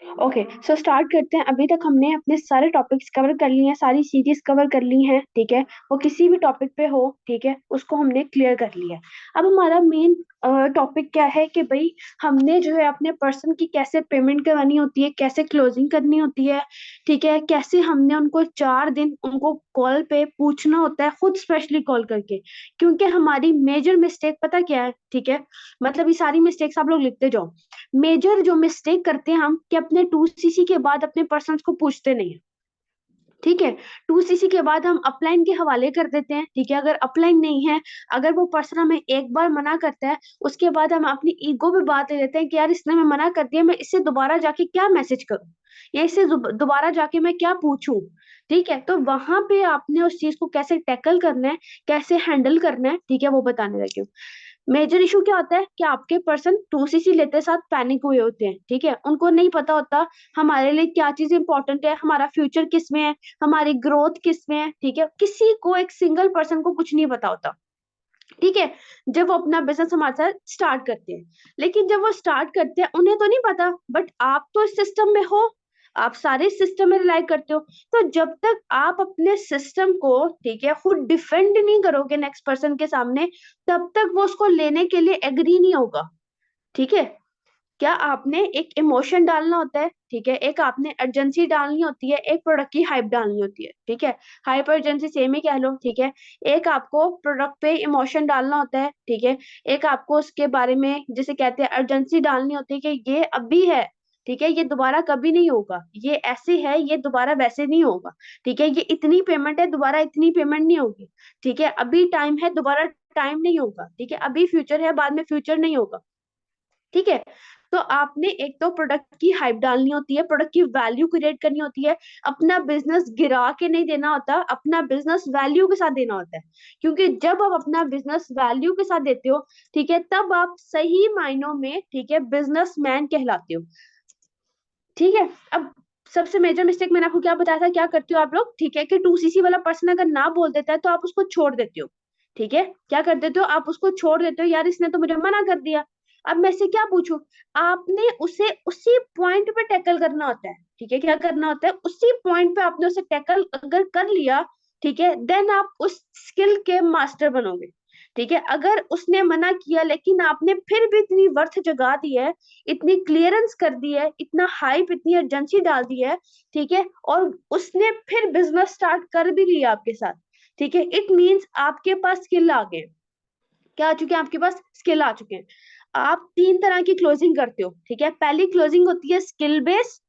Okay, so start करते हैं। अभी तक हमने अपने सारे टॉपिक्स कवर कर लिए हैं, सारी सीरीज कवर कर ली हैं, ठीक है। वो किसी भी टॉपिक पे हो, ठीक है, उसको हमने क्लियर कर लिया है। अब हमारा मेन टॉपिक क्या है कि भाई हमने जो है अपने पर्सन की कैसे पेमेंट करवानी होती है, कैसे क्लोजिंग करनी होती है, ठीक है, कैसे हमने उनको 4 दिन उनको कॉल पे पूछना होता है, खुद स्पेशली कॉल करके। क्योंकि हमारी मेजर मिस्टेक पता क्या है, ठीक है, मतलब ये सारी मिस्टेक्स आप लोग लिखते जाओ। मेजर जो मिस्टेक करते हैं हम कि अपने 2cc के बाद अपने पर्सन को पूछते नहीं है, ठीक है। 2cc के बाद हम अपलाइन के हवाले कर देते हैं, ठीक है। अगर अपलाइन नहीं है, अगर वो पर्सन हमें एक बार मना करता है, उसके बाद हम अपनी ईगो पे बात ले लेते हैं कि यार इसने हमें मना कर दिया, मैं इससे दोबारा जाके क्या मैसेज करूं, या इससे दोबारा जाके मैं क्या पूछूं, ठीक है। तो वहां पे आपने उस चीज को कैसे टैकल करना है, कैसे हैंडल करना है, ठीक है, वो बताने लगी हूँ। मेजर इशू क्या होता है कि आपके पर्सन 2cc लेते साथ पैनिक हुए होते हैं, ठीक है। उनको नहीं पता होता हमारे लिए क्या चीज इंपॉर्टेंट है, हमारा फ्यूचर किस में है, हमारी ग्रोथ किस में है, ठीक है। किसी को, एक सिंगल पर्सन को कुछ नहीं पता होता, ठीक है, जब वो अपना बिजनेस हमारे साथ स्टार्ट करते हैं। लेकिन जब वो स्टार्ट करते हैं उन्हें तो नहीं पता, बट आप तो इस सिस्टम में हो, आप सारे सिस्टम में रिलाई करते हो। तो जब तक आप अपने सिस्टम को, ठीक है, खुद डिफेंड नहीं करोगे नेक्स्ट पर्सन के सामने, तब तक वो उसको लेने के लिए एग्री नहीं होगा, ठीक है। क्या आपने एक इमोशन डालना होता है, ठीक है, एक आपने अर्जेंसी डालनी होती है, एक प्रोडक्ट की हाइप डालनी होती है, ठीक है। हाइप अर्जेंसी सेम ही कह लो, ठीक है। एक आपको प्रोडक्ट पे इमोशन डालना होता है, ठीक है। एक आपको उसके बारे में जिसे कहते हैं अर्जेंसी डालनी होती है कि ये अभी है, ठीक है, ये दोबारा कभी नहीं होगा, ये ऐसे है, ये दोबारा वैसे नहीं होगा, ठीक है। ये इतनी पेमेंट है, दोबारा इतनी पेमेंट नहीं होगी, ठीक है। अभी टाइम है, दोबारा टाइम नहीं होगा, ठीक है। अभी फ्यूचर है, बाद में फ्यूचर नहीं होगा, ठीक है। तो आपने एक तो प्रोडक्ट की हाइप डालनी होती है, प्रोडक्ट की वैल्यू क्रिएट करनी होती है। अपना बिजनेस गिरा के नहीं देना होता, अपना बिजनेस वैल्यू के साथ देना होता है। क्योंकि जब आप अपना बिजनेस वैल्यू के साथ देते हो, ठीक है, तब आप सही मायनों में, ठीक है, बिजनेसमैन कहलाते हो, ठीक है। अब सबसे मेजर मिस्टेक मैंने आपको क्या बताया था, क्या करते हो आप लोग, ठीक है, कि 2cc वाला पर्सन अगर ना बोल देता है तो आप उसको छोड़ देते हो, ठीक है। क्या कर देते हो, आप उसको छोड़ देते हो, यार इसने तो मुझे मना कर दिया, अब मैं इससे क्या पूछूं। आपने उसे उसी पॉइंट पे टैकल करना होता है, ठीक है। क्या करना होता है, उसी पॉइंट पे आपने उसे टैकल अगर कर लिया, ठीक है, देन आप उस स्किल के मास्टर बनोगे, ठीक है। अगर उसने मना किया लेकिन आपने फिर भी इतनी वर्थ जगा दी है, इतनी क्लियरेंस कर दी है, इतना हाइप, इतनी अर्जेंसी डाल दी है, ठीक है, और उसने फिर बिजनेस स्टार्ट कर भी लिया आपके साथ, ठीक है, इट मीन्स आपके पास स्किल आ गए। क्या आ चुके हैं आपके पास, स्किल आ चुके हैं। आप 3 तरह की क्लोजिंग करते हो, ठीक है। पहली क्लोजिंग होती है स्किल बेस,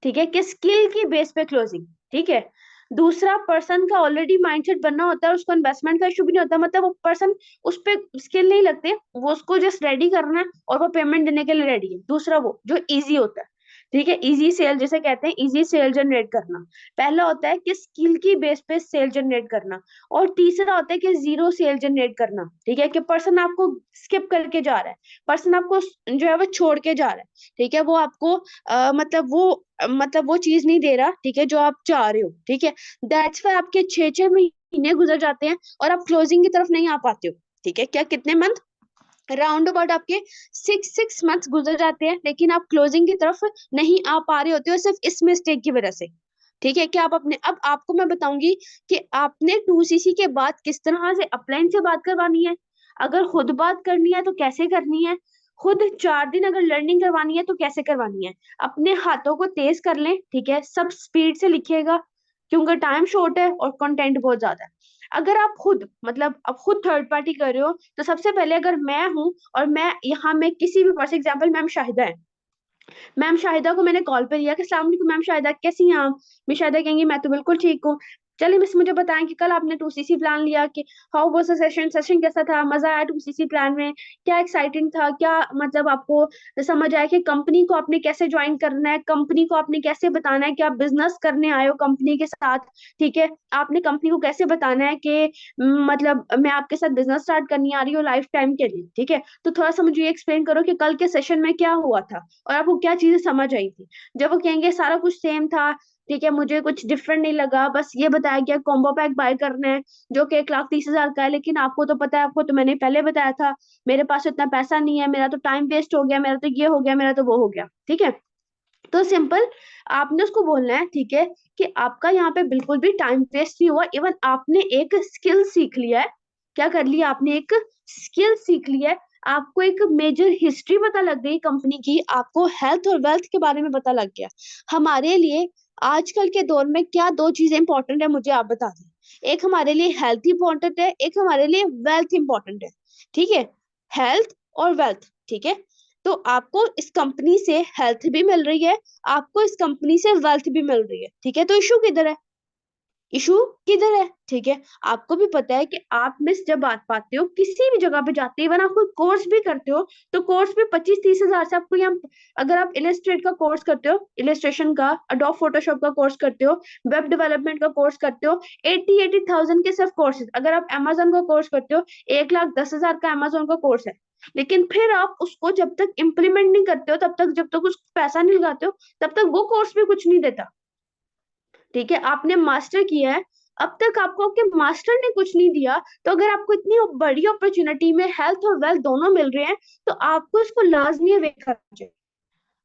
ठीक है, कि स्किल की बेस पे क्लोजिंग, ठीक है। दूसरा, पर्सन का ऑलरेडी माइंडसेट बनना होता है, उसको इन्वेस्टमेंट का इशू भी नहीं होता, मतलब वो पर्सन उस पे स्किल नहीं लगते, वो उसको जस्ट रेडी करना है और वो पेमेंट देने के लिए रेडी है। दूसरा वो जो इजी होता है, ठीक है, इजी सेल जिसे कहते हैं, इजी सेल जनरेट करना। पहला होता है कि स्किल की बेस पे सेल जनरेट करना, और तीसरा होता है कि जीरो सेल जनरेट करना, ठीक है, कि पर्सन आपको स्किप करके जा रहा है, पर्सन आपको जो है वो छोड़ के जा रहा है, ठीक है, वो आपको मतलब वो चीज नहीं दे रहा, ठीक है, जो आप चाह रहे हो, ठीक है। दैट्स वाई आपके 6-6 महीने गुजर जाते हैं और आप क्लोजिंग की तरफ नहीं आ पाते हो, ठीक है। क्या, कितने मंथ, राउंड अबाउट आपके 6 मंथ्स गुजर जाते हैं, लेकिन आप क्लोजिंग की तरफ नहीं आ पा रहे होते हो, सिर्फ इस मिस्टेक की वजह से, ठीक है। कि आप अपने, अब आपको मैं बताऊंगी कि आपने 2cc के बाद किस तरह से अपलाइन से बात करवानी है। अगर खुद बात करनी है तो कैसे करनी है, खुद 4 दिन अगर लर्निंग करवानी है तो कैसे करवानी है। अपने हाथों को तेज कर लें, ठीक है, सब स्पीड से लिखिएगा, क्योंकि टाइम शॉर्ट है और कंटेंट बहुत ज्यादा है। अगर आप खुद, मतलब आप खुद थर्ड पार्टी कर रहे हो, तो सबसे पहले अगर मैं हूं और मैं यहाँ, मैं किसी भी, फॉर एग्जाम्पल मैम शाहिदा है, मैम शाहिदा को मैंने कॉल पे लिया कि अस्सलाम वालेकुम मैम शाहिदा, कैसी हैं आप। मैं शाहिदा कहेंगी मैं तो बिल्कुल ठीक हूँ। चलिए मिस, मुझे बताएं कि कल आपने 2cc प्लान लिया, कि how was the session, session कैसा था, मजा आया 2cc प्लान में, क्या एक्साइटिंग था, क्या मतलब आपको समझ आया कि कंपनी को आपने कैसे ज्वाइन करना है, कंपनी को आपने कैसे बताना है कि आप बिजनेस करने आए हो कंपनी के साथ, ठीक है। आपने कंपनी को कैसे बताना है कि मतलब मैं आपके साथ बिजनेस स्टार्ट करनी आ रही हूँ लाइफ टाइम के लिए, ठीक है। तो थोड़ा सा मुझे ये एक्सप्लेन करो कि कल के सेशन में क्या हुआ था और आपको क्या चीजें समझ आई थी। जब वो कहेंगे सारा कुछ सेम था, ठीक है, मुझे कुछ डिफरेंट नहीं लगा, बस ये बताया गया कॉम्बो पैक बाय करना है जो कि 1,30,000 का है, लेकिन आपको तो पता है, आपको तो मैंने पहले बताया था, मेरे पास इतना पैसा नहीं है, मेरा तो टाइम वेस्ट हो गया, मेरा तो ये हो गया, मेरा तो वो हो गया, ठीक है। तो सिंपल आपने उसको बोलना है, ठीक है, कि आपका यहाँ पे बिल्कुल भी टाइम वेस्ट नहीं हुआ, इवन आपने एक स्किल सीख लिया है। क्या कर लिया आपने? एक स्किल सीख लिया है। आपको एक मेजर हिस्ट्री पता लग गई कंपनी की, आपको हेल्थ और वेल्थ के बारे में पता लग गया। हमारे लिए आजकल के दौर में क्या दो चीजें इंपॉर्टेंट है, मुझे आप बता दें। एक हमारे लिए हेल्थ इंपॉर्टेंट है, एक हमारे लिए वेल्थ इंपॉर्टेंट है। ठीक है, हेल्थ और वेल्थ, ठीक है। तो आपको इस कंपनी से हेल्थ भी मिल रही है, आपको इस कंपनी से वेल्थ भी मिल रही है, ठीक है। तो इशू किधर है? इशू किधर है? ठीक है, आपको भी पता है कि आप मिस जब बात पाते हो किसी भी जगह पे जाते हो, इवन आप कोई कोर्स भी करते हो, तो कोर्स भी 25-30 हजार से आपको यहाँ, अगर आप इलस्ट्रेट का कोर्स करते हो, इलस्ट्रेशन का, अडोब फोटोशॉप का कोर्स करते हो, वेब डेवलपमेंट का कोर्स करते हो, 80,000 के सिर्फ कोर्सेज। अगर आप अमेजोन का कोर्स करते हो, 1,10,000 का अमेजोन का कोर्स है। लेकिन फिर आप उसको जब तक इम्प्लीमेंट नहीं करते हो, तब तक, जब तक उसको पैसा नहीं लगाते हो, तब तक वो कोर्स भी कुछ नहीं देता। ठीक है, आपने मास्टर किया है, अब तक आपको आपके मास्टर ने कुछ नहीं दिया। तो अगर आपको इतनी बड़ी अपॉर्चुनिटी में हेल्थ और वेल्थ दोनों मिल रहे हैं, तो आपको इसको लाजमी वे करना चाहिए।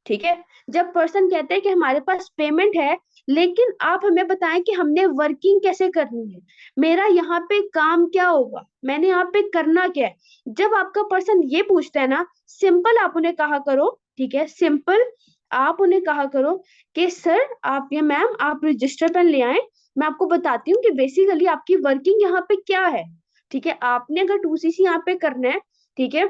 ठीक है, जब पर्सन कहते हैं कि हमारे पास पेमेंट है, लेकिन आप हमें बताएं कि हमने वर्किंग कैसे करनी है, मेरा यहाँ पे काम क्या होगा, मैंने यहाँ पे करना क्या है। जब आपका पर्सन ये पूछता है ना, सिंपल आप उन्हें कहा करो, ठीक है, सिंपल आप उन्हें कहा करो कि सर आप, या मैम आप रजिस्टर पेन ले आए, मैं आपको बताती हूँ कि बेसिकली आपकी वर्किंग यहाँ पे क्या है। ठीक है, आपने अगर 2CC यहाँ पे करना है, ठीक है,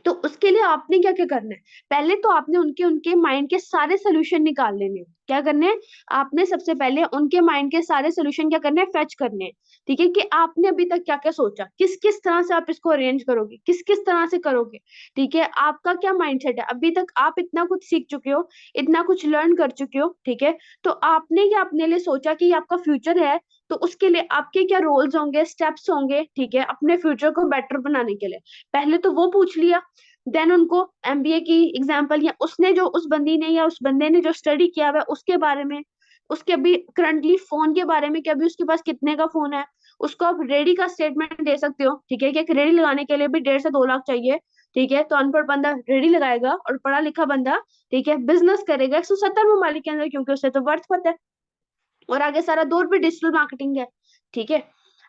तो उसके लिए आपने क्या क्या करना है? पहले तो आपने उनके उनके माइंड के सारे सोल्यूशन निकाल लेने हैं। क्या करने हैं? आपने सबसे पहले उनके माइंड के सारे सोल्यूशन क्या करने हैं? फेच करने हैं। ठीक है, कि आपने अभी तक क्या क्या सोचा, किस किस तरह से आप इसको अरेंज करोगे, किस किस तरह से करोगे। ठीक है, आपका क्या माइंडसेट है, अभी तक आप इतना कुछ सीख चुके हो, इतना कुछ लर्न कर चुके हो, ठीक है। तो आपने क्या अपने लिए सोचा कि ये आपका फ्यूचर है, तो उसके लिए आपके क्या रोल्स होंगे, स्टेप्स होंगे, ठीक है, अपने फ्यूचर को बेटर बनाने के लिए। पहले तो वो पूछ लिया। देन उनको एमबीए की एग्जांपल, या उसने जो, उस बंदी ने या उस बंदे ने जो स्टडी किया हुआ है उसके बारे में, उसके अभी करंटली फोन के बारे में कि अभी उसके पास कितने का फोन है, उसको आप रेडी का स्टेटमेंट दे सकते हो। ठीक है, कि एक रेडी लगाने के लिए भी 1.5 से 2 लाख चाहिए। ठीक है, तो अनपढ़ बंदा रेडी लगाएगा और पढ़ा लिखा बंदा, ठीक है, बिजनेस करेगा 170 ममालिक के अंदर, क्योंकि उससे तो वर्थ पता है। और आगे सारा दौर भी डिजिटल मार्केटिंग है। ठीक है,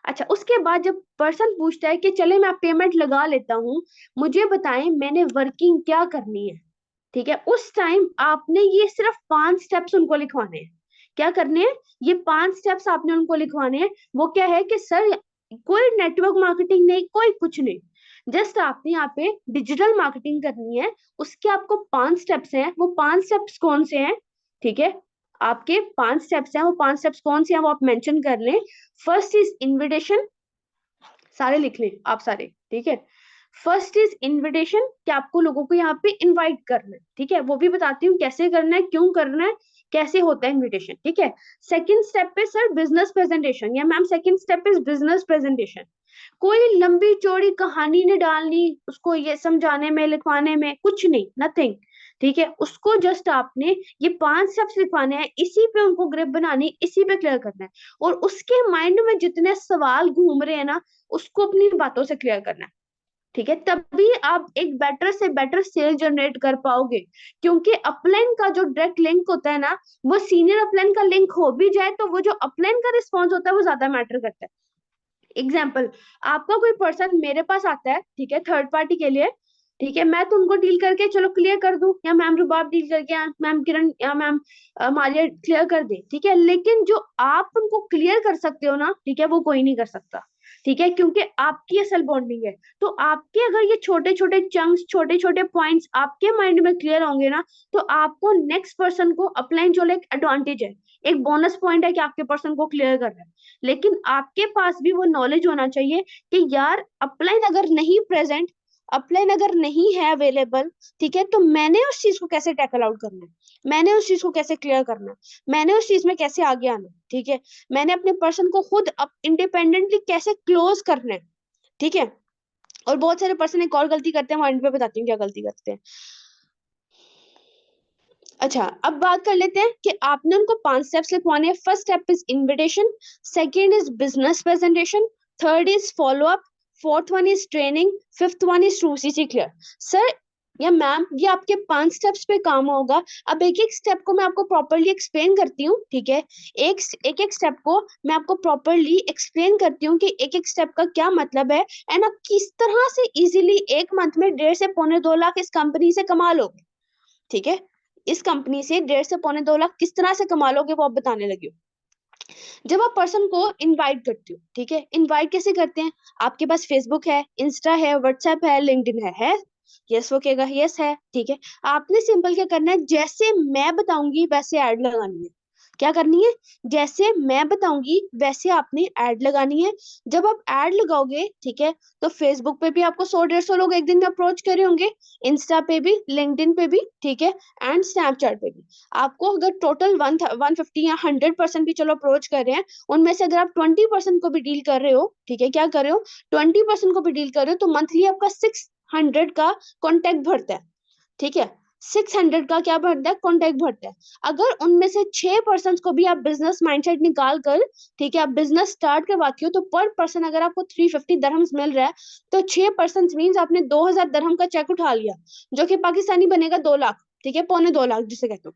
अच्छा, उसके बाद जब पर्सन पूछता है कि चले मैं पेमेंट लगा लेता हूँ, मुझे बताएं मैंने वर्किंग क्या करनी है। ठीक है, उस टाइम आपने ये सिर्फ 5 स्टेप्स उनको लिखवाने हैं। क्या करने हैं? ये 5 स्टेप्स आपने उनको लिखवाने हैं। वो क्या है कि सर, कोई नेटवर्क मार्केटिंग नहीं, कोई कुछ नहीं, जस्ट आपने यहाँ पे डिजिटल मार्केटिंग करनी है। उसके आपको 5 स्टेप्स हैं, वो 5 स्टेप्स कौन से हैं? ठीक है, आपके 5 स्टेप्स हैं, वो 5 स्टेप्स कौन से हैं वो आप मेंशन कर लें। फर्स्ट इज इनविटेशन, सारे लिख लें आप सारे, ठीक है। फर्स्ट इज इनविटेशन, कि आपको लोगों को यहाँ पे इनवाइट करना है। ठीक है, वो भी बताती हूँ कैसे करना है, क्यों करना है, कैसे होता है इनविटेशन। ठीक है, सेकंड स्टेप पे सर बिजनेस प्रेजेंटेशन, या ma'am second step is business presentation. कोई लंबी चौड़ी कहानी नहीं डालनी उसको, ये समझाने में लिखवाने में कुछ नहीं, नथिंग। ठीक है, उसको जस्ट आपने ये 5 स्टेप्स लिखवाने हैं, इसी पे उनको ग्रिप बनानी, इसी पे क्लियर करना है। और उसके माइंड में जितने सवाल घूम रहे हैं ना, उसको अपनी बातों से क्लियर करना है। ठीक है, तभी आप एक बेटर से बेटर सेल जनरेट कर पाओगे। क्योंकि अपलाइन का जो डायरेक्ट लिंक होता है ना, वो सीनियर अपलाइन का लिंक हो भी जाए, तो वो जो अपलाइन का रिस्पॉन्स होता है वो ज्यादा मैटर करता है। एग्जाम्पल, आपका कोई पर्सन मेरे पास आता है, ठीक है, थर्ड पार्टी के लिए, ठीक है, मैं तो उनको डील करके चलो क्लियर कर दूं, या मैम रुबाब डील करके, या मैम किरण, या मैम मालिया क्लियर कर दे, ठीक है। लेकिन जो आप उनको क्लियर कर सकते हो ना, ठीक है, वो कोई नहीं कर सकता। ठीक है, क्योंकि आपकी असल बॉन्डिंग है। तो आपके अगर ये छोटे छोटे चंक्स, छोटे छोटे पॉइंट्स आपके माइंड में क्लियर होंगे ना, तो आपको नेक्स्ट पर्सन को अपलाइन जो एक एडवांटेज है, एक बोनस पॉइंट है कि आपके पर्सन को क्लियर कर रहा है। लेकिन आपके पास भी वो नॉलेज होना चाहिए कि यार अपलाइन अगर नहीं प्रेजेंट, अपलाइन अगर नहीं है अवेलेबल, ठीक है, तो मैंने उस चीज को कैसे टैकल आउट करना है, मैंने उस चीज को कैसे क्लियर करना है, मैंने उस चीज में कैसे आगे आना है। ठीक है, मैंने अपने पर्सन को खुद इंडिपेंडेंटली कैसे क्लोज करना है। ठीक है, और बहुत सारे पर्सन एक और गलती करते हैं, माइंड पे बताती हूँ क्या गलती करते हैं। अच्छा, अब बात कर लेते हैं कि आपने उनको 5 स्टेप्स लिखवाने हैं। First step is invitation, second is business presentation, third is follow up, fourth one is training, fifth one is 2CC clear. Sir, या मैम ये आपके 5 स्टेप्स पे काम होगा। अब एक एक स्टेप को मैं आपको प्रॉपरली एक्सप्लेन करती हूँ, ठीक है। एक एक स्टेप को मैं आपको प्रॉपरली एक्सप्लेन करती हूँ कि एक एक स्टेप का क्या मतलब है, एंड आप किस तरह से इजीली एक मंथ में 1.5 से 2.5 लाख इस कंपनी से कमा लोगे, ठीक है। इस कंपनी से 1.5 से 2.5 लाख किस तरह से कमा लोगे वो आप बताने लगी हूँ। जब आप पर्सन को इनवाइट करते हो, ठीक है, इनवाइट कैसे करते हैं? आपके पास फेसबुक है, इंस्टा है, व्हाट्सएप है, लिंक्डइन है? यस वो कहेगा यस है, ठीक है। आपने सिंपल क्या करना है, जैसे मैं बताऊंगी वैसे ऐड लगानी है। क्या करनी है? जैसे मैं बताऊंगी वैसे आपने ऐड लगानी है। जब आप ऐड लगाओगे, ठीक है, तो फेसबुक पे भी आपको 100-150 लोग एक दिन में अप्रोच करे होंगे, इंस्टा पे भी, लिंक्डइन पे भी, ठीक है, एंड स्नैपचैट पे भी। आपको अगर टोटल 150 या 100% भी चलो अप्रोच कर रहे हैं, उनमें से अगर आप 20% को भी डील कर रहे हो, ठीक है, क्या कर रहे हो, 20% को भी डील कर रहे हो, तो मंथली आपका 600 का कॉन्टैक्ट भरता है, ठीक है। 600 का क्या भरता है? कॉन्टैक्ट भरता है। अगर उनमें से 6% को भी आप बिजनेस माइंडसेट निकाल कर, ठीक है, आप बिजनेस स्टार्ट करवाती हो, तो पर पर्सन अगर आपको 350 दरहम्स मिल रहा है, तो 6% मीन्स आपने 2000 दरहम का चेक उठा लिया, जो कि पाकिस्तानी बनेगा 2 लाख, ठीक है, 2.25 लाख जिसे कहते हो,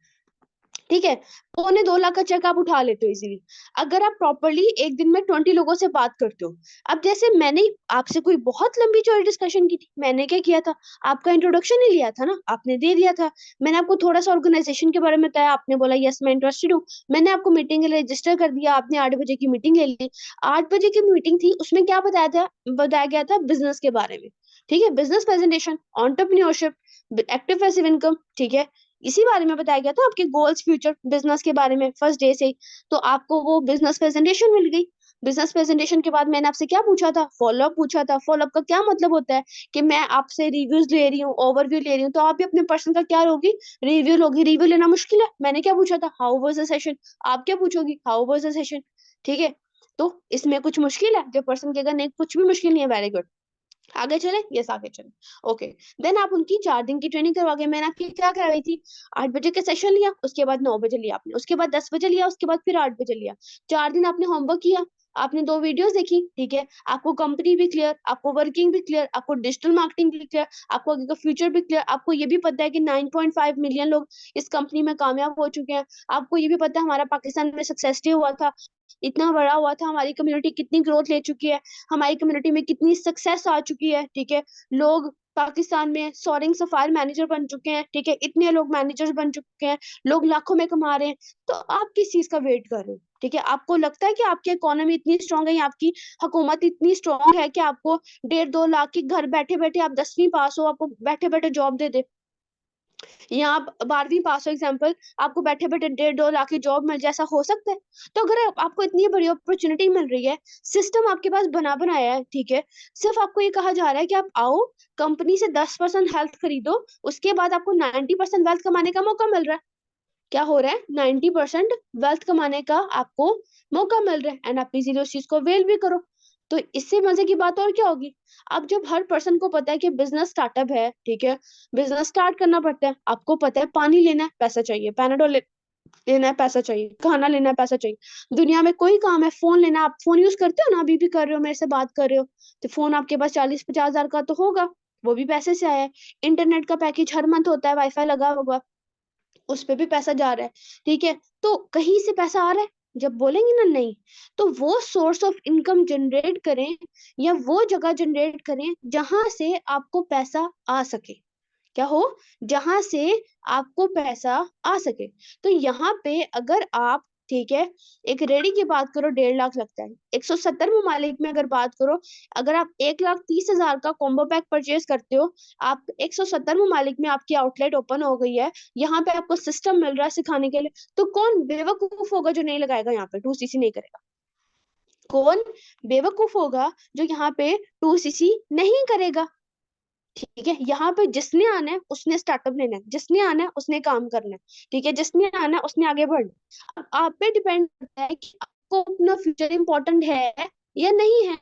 ठीक है। 2.25 लाख का चेक आप उठा लेते हो इजीली, अगर आप प्रॉपरली एक दिन में 20 लोगों से बात करते हो। अब जैसे मैंने आपसे कोई बहुत लंबी चौड़ी डिस्कशन की थी, मैंने क्या किया था, आपका इंट्रोडक्शन ही लिया था ना, आपने दे दिया था। मैंने आपको थोड़ा सा ऑर्गेनाइजेशन के बारे में बताया, आपने बोला यस मैं इंटरेस्टेड हूँ। मैंने आपको मीटिंग के लिए रजिस्टर कर दिया, आपने 8 बजे की मीटिंग ले ली। 8 बजे की मीटिंग थी, उसमें क्या बताया गया था बिजनेस के बारे में, ठीक है, business presentation, entrepreneurship, active passive income, ठीक है, इसी बारे में बताया गया था, आपके गोल्स फ्यूचर बिजनेस के बारे में फर्स्ट डे से ही। तो आपको वो बिजनेस प्रेजेंटेशन मिल गई। बिजनेस प्रेजेंटेशन के बाद मैंने आपसे क्या पूछा था? फॉलोअप पूछा था। फॉलोअप का क्या मतलब होता है कि मैं आपसे रिव्यूज ले रही हूँ, ओवरव्यू ले रही हूँ, तो आप भी अपने पर्सन का क्या लोगी? रिव्यू लोगी। रिव्यू लेना मुश्किल है? मैंने क्या पूछा था? How was the session. आप क्या पूछोगी? हाउ वाज द सेशन, ठीक है। तो इसमें कुछ मुश्किल है? जो पर्सन कहेगा नहीं कुछ भी मुश्किल नहीं है, वेरी गुड, आगे चले, यस आगे चले, ओके। देन आप उनकी 4 दिन की ट्रेनिंग करवा के, मैंने आपकी क्या करवाई थी? 8 बजे का सेशन लिया, उसके बाद 9 बजे लिया आपने, उसके बाद 10 बजे लिया, उसके बाद फिर 8 बजे लिया। 4 दिन आपने होमवर्क किया, आपने 2 वीडियोस देखी, ठीक है, आपको कंपनी भी क्लियर, आपको वर्किंग भी क्लियर, आपको डिजिटल मार्केटिंग भी क्लियर, आपको आगे का फ्यूचर भी क्लियर, आपको ये भी पता है कि 9.5 मिलियन लोग इस कंपनी में कामयाब हो चुके हैं, आपको ये भी पता है हमारा पाकिस्तान में सक्सेस डे हुआ था, इतना बड़ा हुआ था, हमारी कम्युनिटी कितनी ग्रोथ ले चुकी है, हमारी कम्युनिटी में कितनी सक्सेस आ चुकी है, ठीक है। लोग पाकिस्तान में सोरिंग सफायर मैनेजर बन चुके हैं, ठीक है, इतने लोग मैनेजर्स बन चुके हैं, लोग लाखों में कमा रहे हैं। तो आप किस चीज का वेट कर रहे हो? ठीक है, आपको लगता है कि आपकी इकोनॉमी इतनी स्ट्रांग है या आपकी हुकूमत इतनी स्ट्रांग है कि आपको 1.5-2 लाख की घर बैठे बैठे, आप 10वीं पास हो, आपको बैठे बैठे जॉब दे दे, या आप 12वीं पास हो एग्जाम्पल, आपको बैठे बैठे 1.5-2 लाख की जॉब मिल जाए, ऐसा हो सकता है? तो अगर आपको इतनी बड़ी अपॉर्चुनिटी मिल रही है, सिस्टम आपके पास बना बनाया है, ठीक है, सिर्फ आपको ये कहा जा रहा है कि आप आओ, कंपनी से 10% हेल्थ खरीदो, उसके बाद आपको 90% वेल्थ कमाने का मौका मिल रहा है। क्या हो रहा है? 90% वेल्थ कमाने का आपको मौका मिल रहा है, एंड आप इजीली उस चीज को अवेल भी करो। तो इससे मजे की बात और क्या होगी? अब जब हर पर्सन को पता है कि बिजनेस स्टार्टअप है, ठीक है, बिजनेस स्टार्ट करना पड़ता है, आपको पता है पानी लेना है पैसा चाहिए, पैनाडोल लेना है पैसा चाहिए, खाना लेना है पैसा चाहिए, दुनिया में कोई काम है, फोन लेना, आप फोन यूज करते हो ना, अभी भी कर रहे हो, मेरे से बात कर रहे हो, तो फोन आपके पास 40-50 हजार का तो होगा, वो भी पैसे से आया है। इंटरनेट का पैकेज हर मंथ होता है, वाईफाई लगा होगा, उस पे भी पैसा जा रहा है, ठीक है। तो कहीं से पैसा आ रहा है, जब बोलेंगे ना नहीं, तो वो सोर्स ऑफ इनकम जनरेट करें, या वो जगह जनरेट करें जहां से आपको पैसा आ सके। क्या हो? जहां से आपको पैसा आ सके। तो यहाँ पे अगर आप, ठीक है, एक रेडी की बात करो 1.5 लाख लगता है, 170 ममालिक में अगर बात करो, अगर आप 1,30,000 का कॉम्बो पैक परचेज करते हो, आप 170 ममालिक में आपकी आउटलेट ओपन हो गई है, यहाँ पे आपको सिस्टम मिल रहा है सिखाने के लिए, तो कौन बेवकूफ होगा जो नहीं लगाएगा यहाँ पे, 2cc नहीं करेगा? कौन बेवकूफ होगा जो यहाँ पे 2cc नहीं करेगा? ठीक है, यहाँ पे जिसने आना है उसने स्टार्टअप लेना है, जिसने आना है उसने काम करना है, ठीक है, जिसने आना है उसने आगे बढ़ना है। अब आप पे डिपेंड करता है कि आपको अपना फ्यूचर इंपॉर्टेंट है या नहीं है,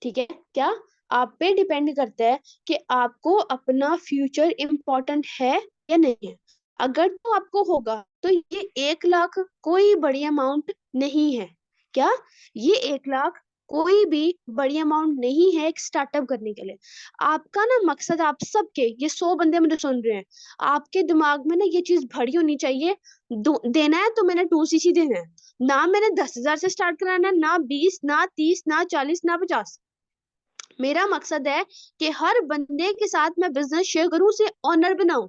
ठीक है, क्या? आप पे डिपेंड करता है कि आपको अपना फ्यूचर इंपॉर्टेंट है या नहीं है। अगर तो आपको होगा, तो ये 1 लाख कोई बड़ी अमाउंट नहीं है। क्या? ये 1 लाख कोई भी बड़ी अमाउंट नहीं है एक स्टार्टअप करने के लिए। आपका ना मकसद, आप सबके, ये 100 बंदे मुझे सुन रहे हैं, आपके दिमाग में ना ये चीज भरी होनी चाहिए, देना है तो मैंने 2cc देना है, ना मैंने 10,000 से स्टार्ट कराना है, ना 20, ना 30, ना 40, ना 50। मेरा मकसद है कि हर बंदे के साथ मैं बिजनेस शेयर करूं, उसे ऑनर बनाऊं।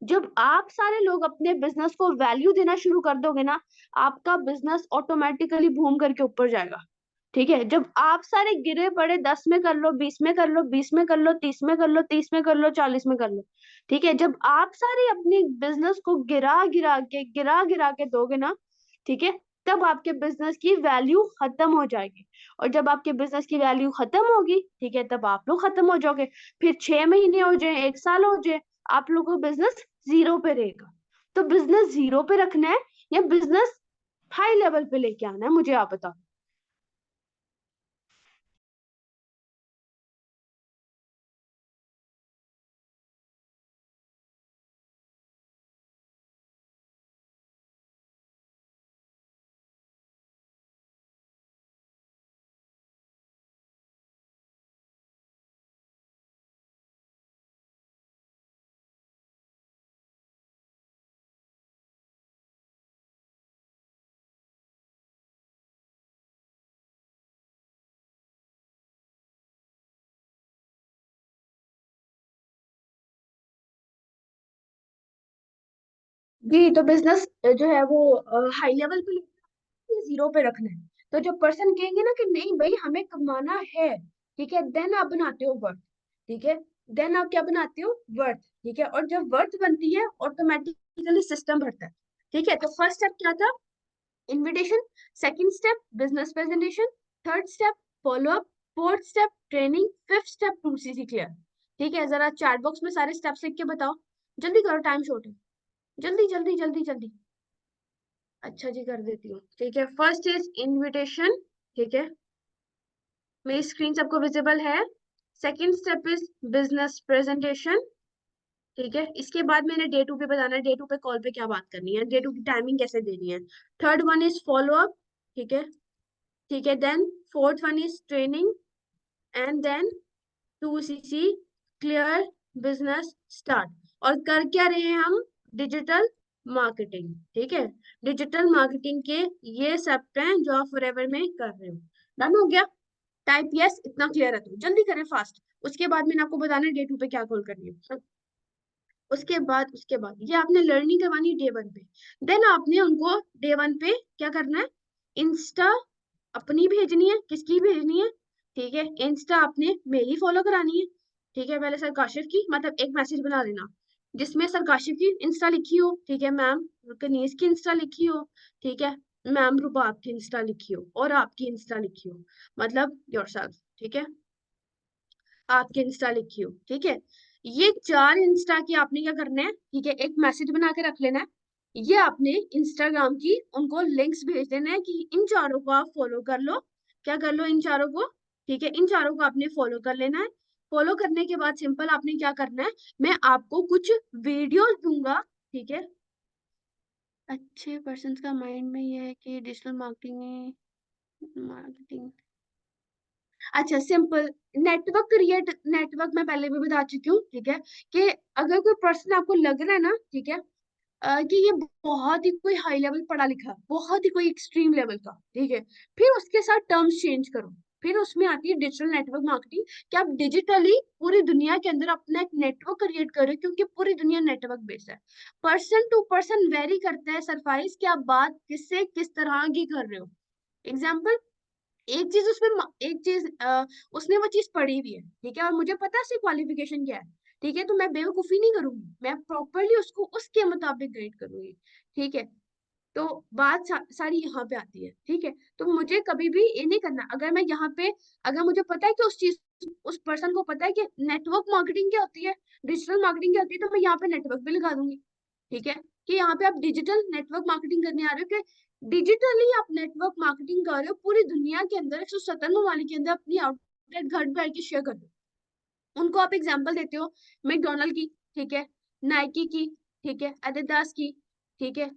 जब आप सारे लोग अपने बिजनेस को वैल्यू देना शुरू कर दोगे ना, आपका बिजनेस ऑटोमेटिकली बूम करके ऊपर जाएगा। ठीक है, जब आप सारे गिरे पड़े 10 में कर लो, 20 में कर लो, 20 में कर लो, 30 में कर लो, 30 में कर लो, 40 में कर लो, ठीक है, जब आप सारे अपने बिजनेस को गिरा गिरा के दोगे ना, ठीक है, तब आपके बिजनेस की वैल्यू खत्म हो जाएगी। और जब आपके बिजनेस की वैल्यू खत्म होगी, ठीक है, तब आप लोग खत्म हो जाओगे। फिर 6 महीने हो जाए, 1 साल हो जाए, आप लोगों का बिजनेस जीरो पे रहेगा। तो बिजनेस जीरो पे रखना है या बिजनेस हाई लेवल पे लेके आना है, मुझे आप बताओ। जी, तो बिजनेस जो है वो हाई लेवल पे जीरो पे रखना है। तो जो पर्सन कहेंगे ना कि नहीं भाई हमें कमाना है, ठीक है, देन आप बनाते हो वर्थ। ठीक है, देन आप क्या बनाते हो, वर्थ। ठीक है, और जब वर्थ बनती है ऑटोमेटिकली सिस्टम बढ़ता है। ठीक है, तो फर्स्ट स्टेप क्या था, invitation. Second step business presentation. Third step follow up. Fourth step training. Fifth step 2cc clear. ठीक है, जरा चैट बॉक्स में सारे स्टेप्स लिख के बताओ, जल्दी करो, टाइम शॉर्ट है, जल्दी जल्दी जल्दी जल्दी। अच्छा जी, कर देती हूँ। ठीक है, फर्स्ट इज इनविटेशन। ठीक है, मेरी स्क्रीन सबको विजिबल है। Second step is business presentation. ठीक है, इसके बाद मैंने डे टू पे बताना है, डे टू पे कॉल पे क्या बात करनी है, डे टू की टाइमिंग कैसे देनी है। Third one is follow up. ठीक है, ठीक है, then fourth one is training, and then 2cc clear, business start. और कर क्या रहे हैं हम, डिजिटल मार्केटिंग। ठीक है, डिजिटल मार्केटिंग के ये सब हैं जो आप फॉरएवर में कर रहे हो। डन हो गया, टाइप यस, इतना क्लियर है तो जल्दी करें फास्ट। उसके बाद मैंने आपको बताना है डे टू पे क्या कॉल करनी है। उसके बाद ये आपने लर्निंग करवानी है डे 1 पे। देन आपने उनको डे 1 पे क्या करना है, इंस्टा अपनी भेजनी है, किसकी भेजनी है, ठीक है, इंस्टा आपने मेरी फॉलो करानी है। ठीक है, पहले सर काशिफ की, मतलब एक मैसेज बना देना जिसमें सर काशिफ की इंस्टा लिखी हो, ठीक है, मैम कनीज की इंस्टा लिखी हो, ठीक है, मैम रुबाब की इंस्टा लिखी हो, और आपकी इंस्टा लिखी हो, मतलब योरसेल्फ। ठीक है, आपके इंस्टा लिखी हो। ठीक है, ये 4 इंस्टा की आपने क्या करना है, ठीक है, एक मैसेज बना के रख लेना है। ये आपने इंस्टाग्राम की उनको लिंक्स भेज देना है कि इन चारों को आप फॉलो कर लो। क्या कर लो, इन चारों को। ठीक है, इन चारों को आपने फॉलो कर लेना है। फॉलो करने के बाद सिंपल आपने क्या करना है, मैं आपको कुछ वीडियोस दूंगा। ठीक है, अच्छे पर्सन का माइंड में ये है कि डिजिटल मार्केटिंग, मार्केटिंग, अच्छा सिंपल नेटवर्क मैं पहले भी बता चुकी हूँ। ठीक है, कि अगर कोई पर्सन आपको लग रहा है ना, ठीक है, कि ये बहुत ही कोई हाई लेवल पढ़ा लिखा है, बहुत ही कोई एक्सट्रीम लेवल का, ठीक है, फिर उसके साथ टर्म्स चेंज करो। फिर उसमें आती है डिजिटल नेटवर्क मार्केटिंग, कि आप डिजिटली पूरी दुनिया के अंदर अपना एक नेटवर्क क्रिएट करो, क्योंकि पूरी दुनिया नेटवर्क बेस्ड है। पर्सन टू पर्सन वेरी करता है सरफाइज, कि आप बात किससे किस तरह की कर रहे हो। एग्जाम्पल, एक चीज उसमें एक चीज उसने वो चीज पढ़ी हुई है, ठीक है, और मुझे पता है उसकी क्वालिफिकेशन क्या है, ठीक है, तो मैं बेवकूफी नहीं करूंगी, मैं प्रॉपरली उसको उसके मुताबिक गाइड करूंगी। ठीक है, तो बात सारी यहाँ पे आती है। ठीक है, तो मुझे कभी भी ये नहीं करना, अगर मैं यहाँ पे, अगर मुझे पता है कि उस चीज, उस पर्सन को पता है कि नेटवर्क मार्केटिंग क्या होती है, डिजिटल मार्केटिंग क्या होती है, तो मैं यहाँ पे नेटवर्क भी लगा दूंगी। ठीक है, कि यहाँ पे आप डिजिटल नेटवर्क मार्केटिंग करने आ रहे हो, कि डिजिटली आप नेटवर्क मार्केटिंग कर रहे हो पूरी दुनिया के अंदर, 170 ममालिक के अंदर अपनी आउटलेट घर बैठ के शेयर कर दो। उनको आप एग्जांपल देते हो मैकडोनल्ड की, ठीक है, नाइकी की, ठीक है, एडिडास की, ठीक है,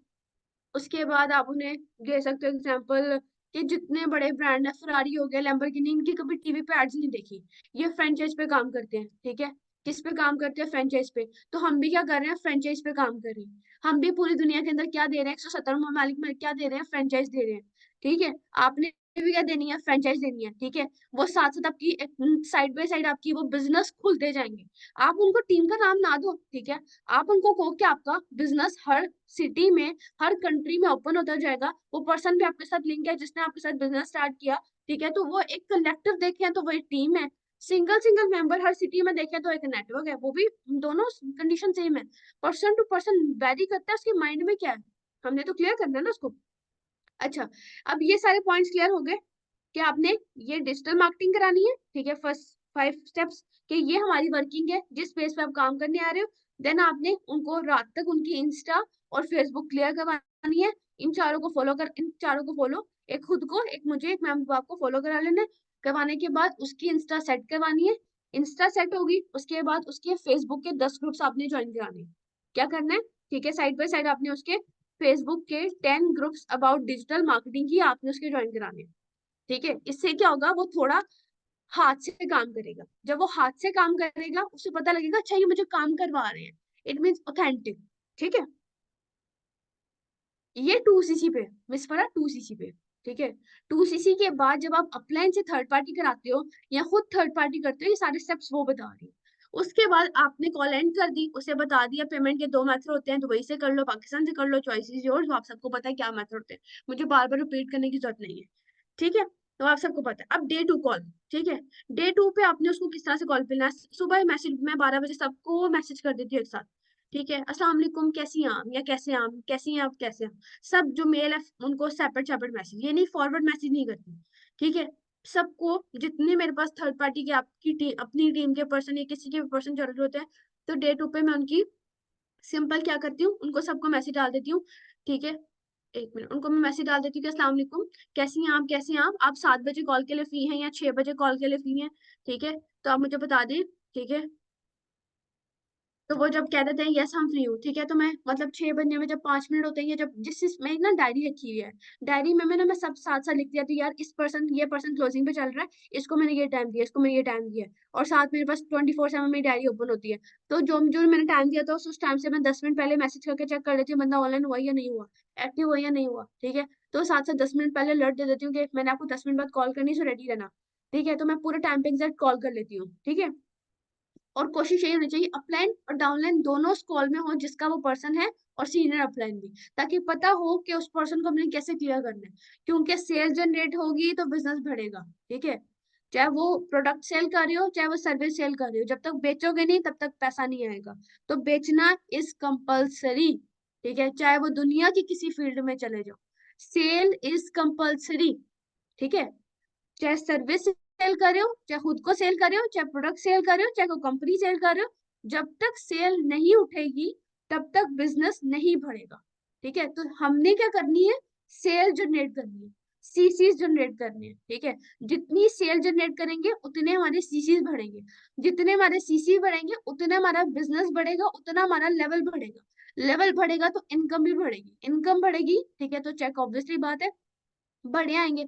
उसके बाद आप उन्हें दे सकते हो एग्जांपल कि जितने बड़े ब्रांड है, फरारी हो गया, लैम्बोर्गिनी, इनकी कभी टीवी पे एड्स नहीं देखी। ये फ्रेंचाइज पे काम करते हैं, ठीक है। किस पे काम करते हैं? फ्रेंचाइज पे। तो हम भी क्या कर रहे हैं? फ्रेंचाइज पे काम कर रहे हैं। हम भी पूरी दुनिया के अंदर क्या दे रहे हैं? 170 ममालिक में क्या दे रहे हैं? फ्रेंचाइज दे रहे हैं, ठीक है। आपने भी क्या देनी है? फ्रेंचाइज देनी है, ठीक है। वो साथ साथ आपकी साइड बाय साइड आपकी वो बिजनेस खुलते जाएंगे। आप उनको टीम का नाम ना दो, ठीक है। आप उनको कहो कि आपका बिजनेस हर सिटी में, हर कंट्री में ओपन होता जाएगा। वो पर्सन भी आपके साथ लिंक है जिसने आपके साथ बिजनेस स्टार्ट किया, ठीक है। तो वो एक कलेक्टिव देखें तो वो एक टीम है। सिंगल सिंगल मेंबर हर सिटी में देखें तो एक नेटवर्क है। वो भी दोनों कंडीशन सेम है। पर्सन टू पर्सन वेरी करता है, उसके माइंड में क्या है, हमने तो क्लियर करना है ना उसको। अच्छा, अब ये सारे पॉइंट्स क्लियर हो गए कि आपने ये डिजिटल मार्केटिंग करानी है, ठीक है। फर्स्ट 5 स्टेप्स कि ये हमारी वर्किंग है जिस पेज पे आप काम करने आ रहे हो। देन आपने उनको रात तक उनकी इंस्टा और फेसबुक क्लियर करवानी है। इन चारों को फॉलो, एक खुद को, एक मुझे, एक मैम को, आपको फॉलो करा लेना है। करवाने के बाद उसकी इंस्टा सेट करवानी है। इंस्टा सेट होगी, उसके बाद उसके फेसबुक के 10 ग्रुप्स आपने ज्वाइन कराने हैं। क्या करना है? ठीक है, साइड बाय साइड आपने उसके फेसबुक के 10 ग्रुप्स अबाउट डिजिटल मार्केटिंग ही आपने उसके ज्वाइन कराने हैं, ठीक है। इससे क्या होगा? वो थोड़ा हाथ से काम करेगा। जब वो हाथ से काम करेगा उसे पता लगेगा अच्छा ये मुझे काम करवा रहे हैं। इट मीन्स ऑथेंटिक, ठीक है। ये 2cc पे, मिस पड़ा 2cc पे, ठीक है। 2cc के बाद जब आप अपलाइन से थर्ड पार्टी कराते हो या खुद थर्ड पार्टी करते हो, ये सारे स्टेप्स वो बता रही है। उसके बाद आपने कॉल एंड कर दी, उसे बता दिया पेमेंट के 2 मेथड होते हैं, दुबई से कर लो, पाकिस्तान से कर लो, चॉइस इज योर्स। आप सबको पता है क्या मेथड होते हैं, मुझे बार बार रिपीट करने की जरूरत नहीं है, ठीक है। तो आप सबको पता है। अब डे 2 कॉल, ठीक है। डे 2 पे आपने उसको किस तरह से कॉल पे लेना है? सुबह मैसेज, मैं 12 बजे सबको मैसेज कर देती हूँ एक साथ, ठीक है। अस्सलाम वालेकुम, कैसी हैं आप, या कैसे हैं आप, कैसी हैं आप, कैसे हैं आप? सब जो मेल है उनको सेपरेट सेपरेट मैसेज, ये नहीं फॉरवर्ड मैसेज नहीं करती, ठीक है। सबको, जितने मेरे पास थर्ड पार्टी के आपकी टीम, अपनी टीम के पर्सन या किसी के पर्सन जरूरत होते हैं, तो डे 2 पे मैं उनकी सिंपल क्या करती हूँ, उनको सबको मैसेज डाल देती हूँ, ठीक है। एक मिनट, उनको मैं मैसेज डाल देती हूँ कि अस्सलाम वालेकुम, कैसी हैं आप, कैसे हैं आप 7 बजे कॉल के लिए फ्री हैं या 6 बजे कॉल के लिए फ्री हैं, ठीक है। तो आप मुझे बता दें, ठीक है। तो वो जब कह देते हैं यस हम फ्री हूँ, ठीक है, तो मैं मतलब 6 बजने में जब 5 मिनट होते हैं, या जब मैं एक ना डायरी रखी हुई है, डायरी में मैं सब साथ साथ लिख दिया था यार, ये पर्सन क्लोजिंग पे चल रहा है, इसको मैंने ये टाइम दिया, इसको मैंने ये टाइम दिया। और साथ मेरे पास 24/7 मेरी डायरी ओपन होती है। तो जो जो मैंने टाइम दिया था उस टाइम से मैं 10 मिनट पहले मैसेज करके चेक कर लेती हूँ बंदा ऑनलाइन हुआ या नहीं हुआ, एक्टिव हुआ या नहीं हुआ, ठीक है। तो साथ साथ 10 मिनट पहले अलर्ट दे देती हूँ कि मैंने आपको 10 मिनट बाद कॉल करनी, सो रेडी रहना, ठीक है। तो मैं पूरे टाइम पे एग्जैक्ट कॉल कर लेती हूँ, ठीक है। और कोशिश यही होनी चाहिए अपलाइन और डाउनलाइन दोनों कॉल में हो जिसका वो पर्सन है, और सीनियर अपलाइन भी, ताकि पता हो कि उस पर्सन को हमने कैसे क्लियर करना है। क्योंकि सेल जनरेट होगी तो बिजनेस बढ़ेगा, ठीक है। चाहे वो प्रोडक्ट सेल कर रही हो, चाहे वो सर्विस सेल कर रही हो, जब तक बेचोगे नहीं तब तक पैसा नहीं आएगा। तो बेचना इज कंपल्सरी, ठीक है, चाहे वो दुनिया की किसी फील्ड में चले जाओ, सेल इज कंपल्सरी, ठीक है। चाहे सर्विस सेल कर रहे हो, चाहे खुद को सेल कर रहे हो, चाहे प्रोडक्ट सेल कर रहे हो, चाहे कोई कंपनी सेल कर रहे हो, जब तक सेल नहीं उठेगी तब तक बिजनेस नहीं बढ़ेगा, ठीक है। तो हमने क्या करनी है? सेल जनरेट करनी है, सीसीज जनरेट करनी है, ठीक है। जितनी सेल जनरेट करेंगे उतने हमारे सीसीज बढ़ेंगे, जितने हमारे सीसी बढ़ेंगे उतना हमारा बिजनेस बढ़ेगा, उतना हमारा लेवल बढ़ेगा। लेवल बढ़ेगा तो इनकम भी बढ़ेगी, इनकम बढ़ेगी, ठीक है। तो चेक ऑब्वियसली बात है बढ़े आएंगे।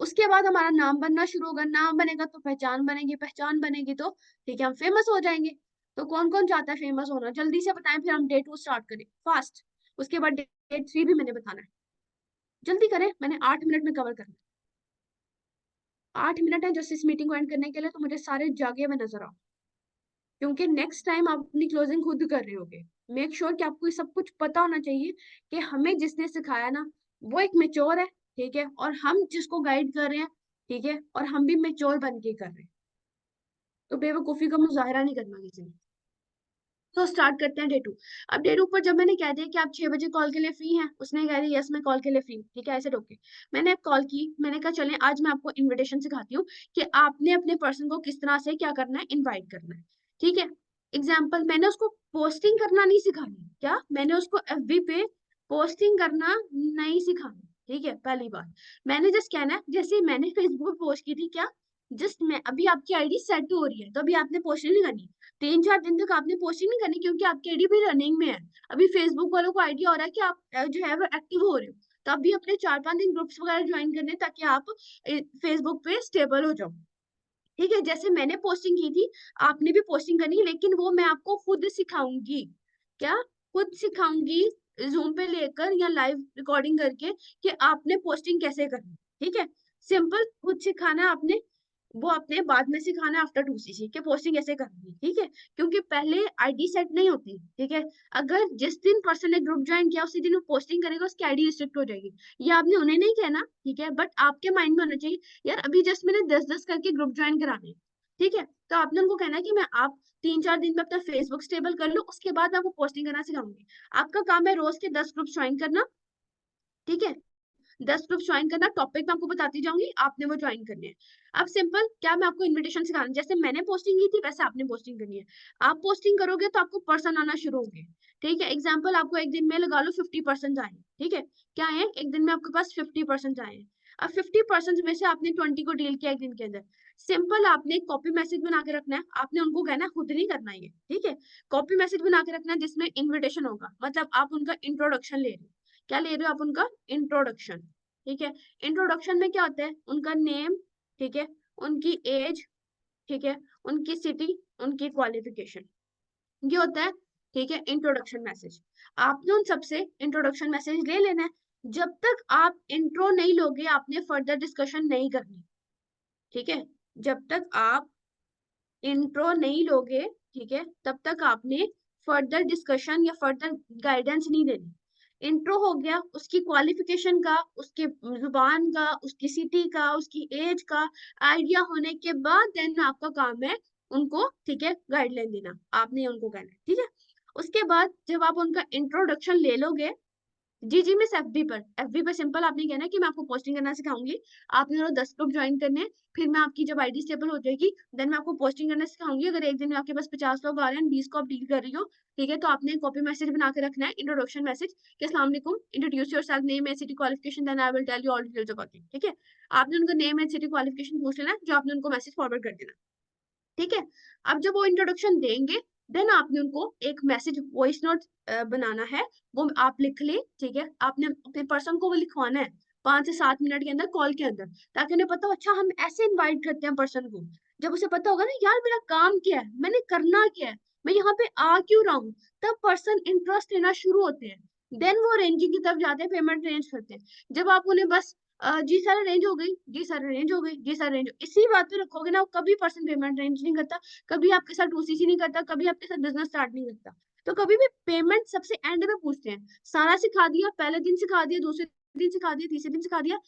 उसके बाद हमारा नाम बनना शुरू होगा, नाम बनेगा तो पहचान बनेगी, पहचान बनेगी तो ठीक है हम फेमस हो जाएंगे। तो कौन कौन चाहता है फेमस होना? जल्दी से बताएं, फिर हम डे 2 स्टार्ट करें फास्ट। उसके बाद डे 3 भी मैंने बताना है, जल्दी करें, मैंने 8 मिनट में कवर करना है। 8 मिनट है जस्ट इस मीटिंग को एंड करने के लिए, तो मुझे सारे जागे हुए नजर आओ, क्योंकि नेक्स्ट टाइम आप अपनी क्लोजिंग खुद कर रहे होगे। मेक श्योर कि आपको ये सब कुछ पता होना चाहिए कि हमें जिसने सिखाया ना वो एक मेच्योर है, ठीक है, और हम जिसको गाइड कर रहे हैं, ठीक है, और हम भी मेच्योर बन के कर रहे हैं। तो बेवकूफी का मुजाहरा नहीं करना किसी ने। तो स्टार्ट करते हैं डे 2। अब डे 2 पर जब मैंने कह दिया कि आप 6 बजे कॉल के लिए फ्री हैं, उसने कह दिया यस मैं कॉल के लिए फ्री हूँ, ठीक है, ऐसे रोके। मैंने कॉल की, मैंने कहा चलें आज मैं आपको इनविटेशन सिखाती हूँ कि आपने अपने पर्सन को किस तरह से क्या करना है, इनवाइट करना है, ठीक है। एग्जाम्पल, मैंने उसको पोस्टिंग करना नहीं सिखानी, क्या मैंने उसको एफबी पे पोस्टिंग करना नहीं सिखाना, ठीक है। पहली बात, मैंने जस्ट कहना है, जैसे मैंने फेसबुक पे पोस्ट की थी, क्या जस्ट मैं अभी आपकी आईडी सेट हो रही है तो अभी आपने पोस्टिंग नहीं करनी, 3-4 दिन तक आपने पोस्टिंग नहीं करनी, क्योंकि आपकी आईडी भी रनिंग में है। अभी फेसबुक वालों को आइडिया हो रहा है कि आप जो है वो एक्टिव हो रहे हो। तब भी अपने 4-5 दिन ग्रुप्स वगैरह ज्वाइन करने, ताकि आप फेसबुक पे स्टेबल हो जाओ। ठीक है, जैसे मैंने पोस्टिंग की थी, आपने भी पोस्टिंग करनी है, लेकिन वो मैं आपको खुद सिखाऊंगी। क्या? खुद सिखाऊंगी, जूम पे लेकर या लाइव रिकॉर्डिंग करके, कि आपने पोस्टिंग कैसे करनी। ठीक है, सिंपल खुद सिखाना है आपने, वो अपने बाद में सिखाना आफ्टर 2cc के पोस्टिंग कैसे करनी है। ठीक है, क्योंकि पहले आईडी सेट नहीं होती। ठीक है, अगर जिस दिन पर्सन ने ग्रुप ज्वाइन किया उसी दिन वो पोस्टिंग करेगा, उसकी आईडी रिस्ट्रिक्ट हो जाएगी। ये आपने उन्हें नहीं कहना, ठीक है, बट आपके माइंड में होना चाहिए, यार अभी जस्ट मैंने 10-10 करके ग्रुप ज्वाइन कराने। ठीक है, तो आपने उनको कहना है कि मैं आप 3-4 दिन में अपना फेसबुक स्टेबल कर लो, उसके बाद मैं आपको पोस्टिंग करना सिखाऊंगी। आपका काम है रोज के 10 ग्रुप ज्वाइन करना। ठीक है, 10 ग्रुप ज्वाइन करना, टॉपिक मैं आपको बताती जाऊंगी, आपने वो ज्वाइन करने हैं। अब सिंपल क्या, मैं आपको इनविटेशन सिखाना, जैसे मैंने पोस्टिंग की थी वैसे आपने पोस्टिंग करनी है। आप पोस्टिंग करोगे तो आपको पर्सन आना शुरू होंगे। ठीक है, एग्जाम्पल आपको एक दिन में लगा लो 50% आए। ठीक है, क्या है, एक दिन में आपके पास 50% आए। अब 50% में से आपने 20 को डील किया एक दिन के अंदर। सिंपल आपने कॉपी मैसेज बना के रखना है, आपने उनको कहना है, खुद नहीं करना ये। ठीक है, कॉपी मैसेज बना के रखना है जिसमें इन्विटेशन होगा, मतलब आप उनका इंट्रोडक्शन ले रहे हो। क्या ले रहे हो आप? उनका इंट्रोडक्शन। ठीक है, इंट्रोडक्शन में क्या होता है, उनका नेम, ठीक है, उनकी एज, ठीक है, उनकी सिटी, उनकी क्वालिफिकेशन, ये होता है। ठीक है, इंट्रोडक्शन मैसेज। आपने उन सबसे इंट्रोडक्शन मैसेज ले लेना है। जब तक आप इंट्रो नहीं लोगे, आपने फर्दर डिस्कशन नहीं करनी। ठीक है, जब तक आप इंट्रो नहीं लोगे, ठीक है, तब तक आपने फर्दर डिस्कशन या फर्दर गाइडेंस नहीं देनी। इंट्रो हो गया, उसकी क्वालिफिकेशन का, उसके जुबान का, उसकी सिटी का, उसकी एज का आइडिया होने के बाद देन आपका काम है उनको, ठीक है, गाइडलाइन देना। आपने उनको कहना है। ठीक है, उसके बाद जब आप उनका इंट्रोडक्शन ले लोगे, जी जी मिस, एफबी पर, एफबी पर सिंपल आपने कहना है कि मैं आपको पोस्टिंग करना सिखाऊंगी। आपने और 10 ग्रुप ज्वाइन करने हैं। फिर मैं आपकी जब आईडी स्टेबल हो जाएगी, देन मैं आपको पोस्टिंग करना सिखाऊंगी। अगर एक दिन में आपके पास 50 लोग आ रहे हैं, 20 को आप डील कर रही हो, ठीक है, तो आपने कॉपी मैसेज बना के रखना है, इंट्रोडक्शन मैसेज, कि अस्सलाम वालेकुम, introduce yourself, name age city qualification, then I will tell you all details about it. ठीक है, आपने उनका नेम एज सिटी क्वालिफिकेशन पूछ लेना है, जो आपने उनको मैसेज फॉरवर्ड कर देना। ठीक है, अब जब वो इंट्रोडक्शन देंगे, देन आपने उनको एक मैसेज वॉइस नोट बनाना है, वो आप लिख ले। ठीक है, आपने अपने पर्सन को वो लिखवाना है 5 से 7 मिनट के अंदर, कॉल के अंदर, ताकि उन्हें पता हो, अच्छा हम ऐसे इनवाइट करते हैं पर्सन को। जब उसे पता होगा ना, यार मेरा काम क्या है, मैंने करना क्या है, मैं यहाँ पे आ क्यों रहा हूँ, तब पर्सन इंटरेस्ट लेना शुरू होते हैं। देन वो अरेंजिंग की तरफ जाते हैं, पेमेंट अरेंज करते हैं। जब आप उन्हें बस जी सर अरेंज हो गई, जी सर अरेंज हो गई, जी सर अरेंज, इसी बात पे रखोगे ना, कभी पर्सन पेमेंट अरेंज नहीं करता, कभी आपके साथ 2cc नहीं करता, कभी आपके साथ बिजनेस स्टार्ट नहीं करता। तो कभी भी पेमेंट सबसे एंड में पूछते हैं। सारा सिखा दिया, पहले दिन सिखा दिया, दूसरे दिन सिखा दिया, तीसरे दिन सिखा दिया,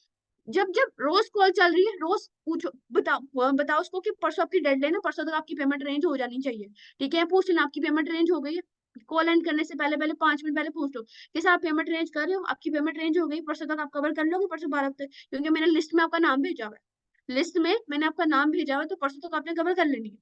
जब जब रोज कॉल चल रही है, रोज पूछो, बताओ उसको कि परसों आपकी डेडलाइन है, परसों तक आपकी पेमेंट अरेंज हो जानी चाहिए। ठीक है, पूछ लेना आपकी पेमेंट अरेंज हो गई है। कॉल एंड करने से पहले पहले 5 मिनट पहले पूछ लो कि सर आप पेमेंट अरेंज कर रहे हो, आपकी पेमेंट अरेंज हो गई, परसों तक आप कवर कर लोगे, परसों 12 तक, क्योंकि मैंने लिस्ट में आपका नाम भेजा हुआ है, लिस्ट में मैंने आपका नाम भेजा हुआ है, तो परसों तक आपने कवर कर लेनी है।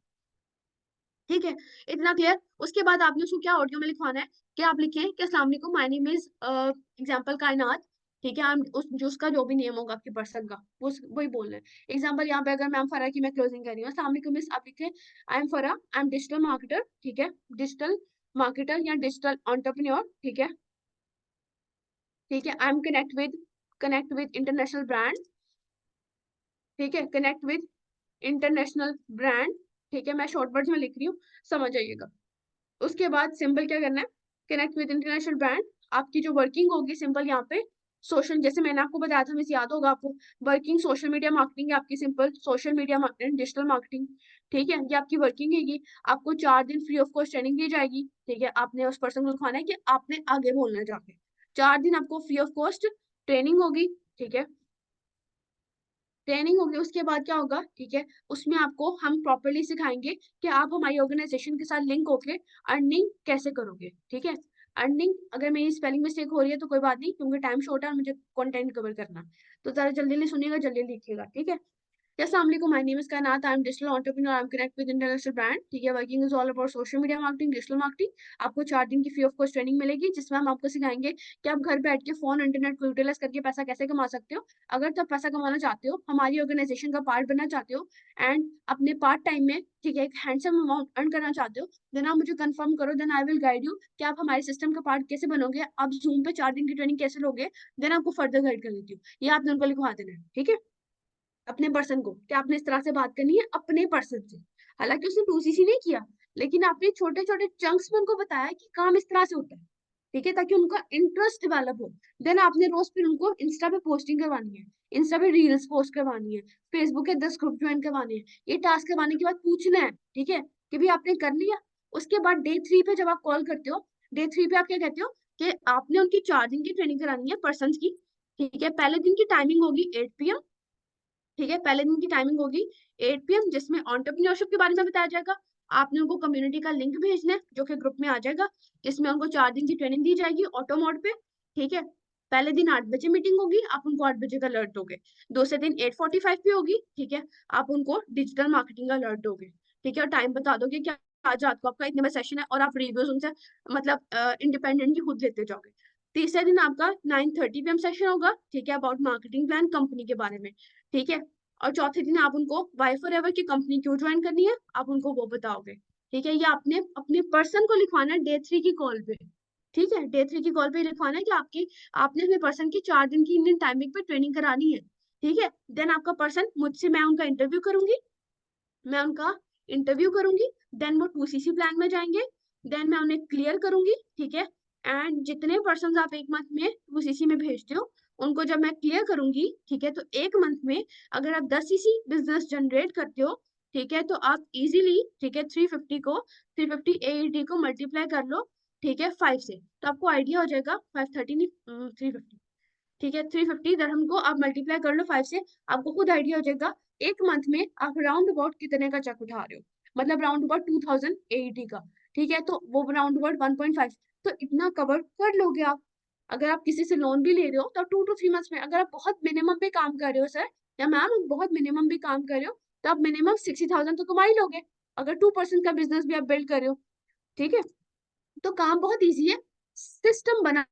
ठीक है, इतना क्लियर। उसके बाद आपने उसको क्या ऑडियो में लिखवाना है, कि आप लिखें कि अस्सलाम वालेकुम, माय नेम इज एग्जांपल कायनात। ठीक है, हम उस जो उसका जो भी नेम होगा आपके पर्सन का, वो वही बोलना है। एग्जांपल यहाँ पे अगर मैं फरा की मैं क्लोजिंग कर रही हूँ, अस्सलाम वालेकुम मिस, आप लिखें आई एम फरा, आई एम डिजिटल मार्केटर। ठीक है, डिजिटल मार्केटर या डिजिटल एंटरप्रेन्योर। ठीक है, ठीक है, I am connect with international brand. ठीक है, कनेक्ट विद इंटरनेशनल ब्रांड। ठीक है, मैं शॉर्ट वर्ड में लिख रही हूँ, समझ जाइएगा। उसके बाद सिंपल क्या करना है, कनेक्ट विद इंटरनेशनल ब्रांड। आपकी जो वर्किंग होगी सिंपल यहाँ पे सोशल, जैसे मैंने आपको बताया था, मिस याद होगा आपको, वर्किंग सोशल मीडिया मार्केटिंग है आपकी, simple social media marketing, digital marketing. ठीक है, ये आपकी वर्किंग हैगी। आपको 4 दिन फ्री ऑफ कॉस्ट ट्रेनिंग दी जाएगी। ठीक है, आपने उस पर्सन को दिखाना है कि आपने आगे बोलना है जाके। 4 दिन आपको फ्री ऑफ कॉस्ट ट्रेनिंग होगी। ठीक है, ट्रेनिंग होगी, उसके बाद क्या होगा, ठीक है, उसमें आपको हम प्रॉपरली सिखाएंगे कि आप हमारी ऑर्गेनाइजेशन के साथ लिंक होके अर्निंग कैसे करोगे। ठीक है, अर्निंग, अगर मेरी स्पेलिंग मिस्टेक हो रही है तो कोई बात नहीं, क्योंकि टाइम शॉर्ट है और मुझे कंटेंट कवर करना, तो जरा जल्दी जल्दी सुनिएगा, जल्दी लिखिएगा। ठीक है, अस्सलाम वालेकुम, माय नेम इज कायनात, I am digital entrepreneur, I am connect with international brand. ठीक है, working is all about social media marketing, digital marketing. आपको 4 दिन की फ्री ऑफ कॉस्ट ट्रेनिंग मिलेगी, जिसमें हम आपको सिखाएंगे कि आप घर बैठ के फोन इंटरनेट को यूटिलाइज करके पैसा कैसे कमा सकते हो। अगर तो आप पैसा कमाना चाहते हो, हमारी ऑर्गेनाइजेशन का पार्ट बनना चाहते हो एंड अपने पार्ट टाइम में, ठीक है, एक हैंडसम अमाउंट अर्न करना चाहते हो, देन आप मुझे कंफर्म करो, then I will guide you कि आप हमारे सिस्टम का पार्ट कैसे बनोगे, आप जूम पे 4 दिन की ट्रेनिंग कैसे लोगे, देन आपको फर्दर गाइड कर देती हूँ। ये आपने उनको लिखवा देना है, ठीक है, अपने पर्सन को, कि आपने इस तरह से बात करनी है अपने पर्सन से। हालांकि उसने 2CC नहीं किया, लेकिन आपने छोटे छोटे चंक्स में उनको बताया कि काम इस तरह से होता है, ठीक है, ताकि उनका इंटरेस्ट डेवलप हो। देन आपने रोज फिर उनको इंस्टा पे पोस्टिंग करवानी है, इंस्टा पे रील्स पोस्ट करवानी है, फेसबुक के 10 ग्रुप ज्वाइन करवाने हैं। ये टास्क करवाने के बाद पूछना है, ठीक है, कि भी आपने कर लिया। उसके बाद डे 3 पे जब आप कॉल करते हो, डे 3 पे आप क्या कहते हो कि आपने उनकी 4 दिन की ट्रेनिंग करानी है पर्सन की। ठीक है, पहले दिन की टाइमिंग होगी 8 PM। ठीक है, पहले दिन की टाइमिंग होगी 8 PM, जिसमें एंटरप्रेन्योरशिप के बारे में बताया जाएगा। आपने उनको कम्युनिटी का लिंक भेजना है, जो कि ग्रुप में आ जाएगा, जिसमें उनको 4 दिन की ट्रेनिंग दी जाएगी ऑटो मोड पे। ठीक है, पहले दिन 8 बजे मीटिंग होगी, आप उनको 8 बजे का अलर्ट दोगे। दूसरे दिन 8:45 पे होगी, ठीक है, आप उनको डिजिटल मार्केटिंग का अलर्ट दोगे। ठीक है, और टाइम बता दोगे कि आज रात को आपका इतने बजे सेशन है, और आप रिव्यूज उनसे मतलब इंडिपेंडेंटली खुद लेते जाओगे। तीसरे दिन आपका 9:30 PM सेशन होगा, ठीक है, अबाउट मार्केटिंग प्लान कंपनी के बारे में। ठीक है, और चौथे दिन आप उनको वाई फॉर एवर की कंपनी क्यों ज्वाइन करनी है, आप उनको वो बताओगे। ठीक है, ये आपने अपने पर्सन को लिखवाना है डे 3 की कॉल पे। ठीक है, डे 3 की कॉल पे लिखवाना है कि आपने अपने पर्सन की 4 दिन की इंडियन टाइमिंग पे ट्रेनिंग करानी है। ठीक है, देन आपका पर्सन मुझसे, मैं उनका इंटरव्यू करूंगी, मैं उनका इंटरव्यू करूंगी, देन वो 2CC प्लान में जाएंगे, देन मैं उन्हें क्लियर करूंगी। ठीक है, एंड जितने पर्सन आप एक मंथ में 2CC में भेजते हो, उनको जब मैं क्लियर करूंगी, ठीक है, तो एक मंथ में अगर आप 10CC बिजनेस जनरेट करते हो, ठीक है, तो आप इजीली, ठीक है, 350 AED को मल्टीप्लाई कर लो, ठीक है, 5 से, तो आपको आइडिया हो जाएगा, 530 नहीं, 350। ठीक है, 350 को आप मल्टीप्लाई कर लो 5 से, आपको खुद आइडिया हो जाएगा एक मंथ में आप राउंड अबाउट कितने का चेक उठा रहे हो, मतलब राउंड अबाउट 2000 AED का। ठीक है, तो वो राउंड अबाउट 1.5, तो इतना कवर कर लोगे आप। अगर आप किसी से लोन भी ले रहे हो तो 2 to 3 मंथ्स में, अगर आप बहुत मिनिमम पे काम कर रहे हो सर या मैम, बहुत मिनिमम भी काम कर रहे हो, तो आप मिनिमम 60,000 तो कमा ही लोगे, अगर 2% का बिजनेस भी आप बिल्ड कर रहे हो। ठीक है, तो काम बहुत ईजी है, सिस्टम बना